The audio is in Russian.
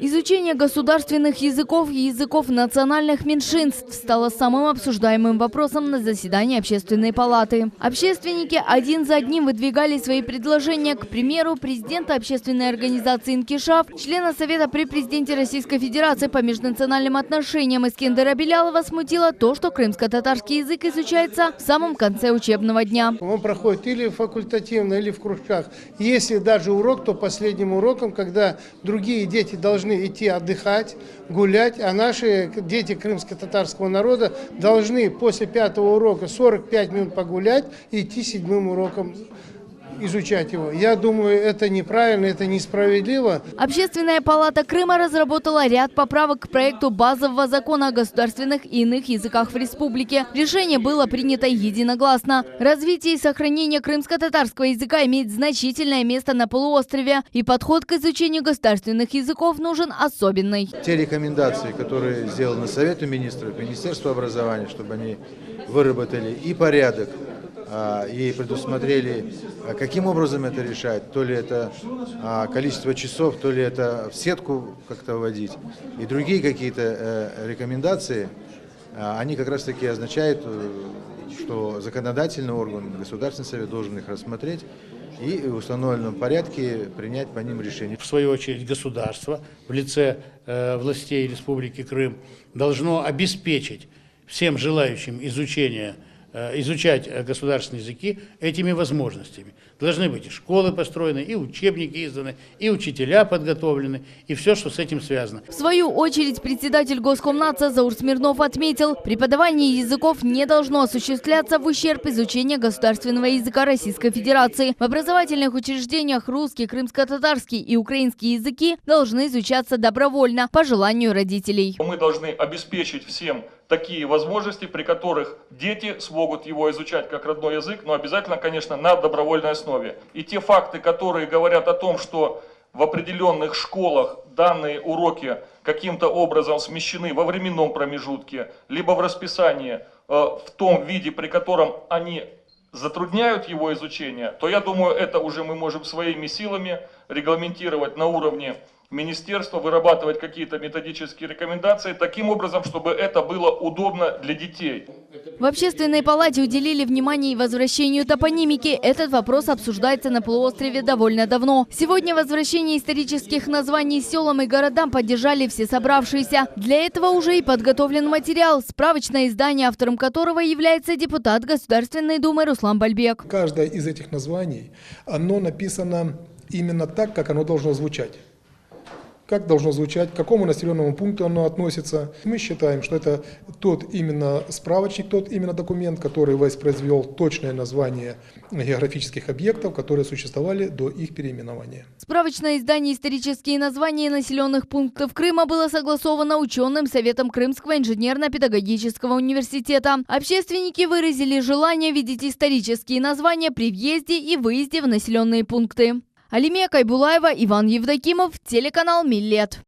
Изучение государственных языков и языков национальных меньшинств стало самым обсуждаемым вопросом на заседании Общественной палаты. Общественники один за одним выдвигали свои предложения. К примеру, президента общественной организации «Инкишаф», члена Совета при президенте Российской Федерации по межнациональным отношениям Искендера Белялова смутило то, что крымско-татарский язык изучается в самом конце учебного дня. Он проходит или факультативно, или в кружках. Если даже урок, то последним уроком, когда другие дети должны идти отдыхать, гулять, а наши дети крымско-татарского народа должны после 5-го урока 45 минут погулять и идти 7-м уроком изучать его. Я думаю, это неправильно, это несправедливо. Общественная палата Крыма разработала ряд поправок к проекту базового закона о государственных и иных языках в республике. Решение было принято единогласно. Развитие и сохранение крымско-татарского языка имеет значительное место на полуострове, и подход к изучению государственных языков нужен особенный. Те рекомендации, которые сделаны Советом министров, Министерству образования, чтобы они выработали и порядок, и предусмотрели, каким образом это решать, то ли это количество часов, то ли это в сетку как-то вводить. И другие какие-то рекомендации, они как раз таки означают, что законодательный орган, Государственный совет должен их рассмотреть и в установленном порядке принять по ним решение. В свою очередь государство в лице властей Республики Крым должно обеспечить всем желающим изучать государственные языки этими возможностями. Должны быть и школы построены, и учебники изданы, и учителя подготовлены, и все, что с этим связано. В свою очередь председатель Госкомнадзора Заур Смирнов отметил, преподавание языков не должно осуществляться в ущерб изучению государственного языка Российской Федерации. В образовательных учреждениях русский, крымско-татарский и украинский языки должны изучаться добровольно, по желанию родителей. Мы должны обеспечить всем такие возможности, при которых дети смогут его изучать как родной язык, но обязательно, конечно, на добровольной основе. И те факты, которые говорят о том, что в определенных школах данные уроки каким-то образом смещены во временном промежутке, либо в расписании в том виде, при котором они затрудняют его изучение, то я думаю, это уже мы можем своими силами регламентировать на уровне министерства, вырабатывать какие-то методические рекомендации таким образом, чтобы это было удобно для детей. В Общественной палате уделили внимание и возвращению топонимики. Этот вопрос обсуждается на полуострове довольно давно. Сегодня возвращение исторических названий селам и городам поддержали все собравшиеся. Для этого уже и подготовлен материал, справочное издание, автором которого является депутат Государственной Думы Руслан Бальбек. Каждое из этих названий, оно написано именно так, как оно должно звучать. Как должно звучать, к какому населенному пункту оно относится. Мы считаем, что это тот именно справочник, тот именно документ, который воспроизвел точное название географических объектов, которые существовали до их переименования. Справочное издание «Исторические названия населенных пунктов Крыма» было согласовано ученым Советом Крымского инженерно-педагогического университета. Общественники выразили желание видеть исторические названия при въезде и выезде в населенные пункты. Алимия Кайбулаева, Иван Евдокимов, телеканал Миллет.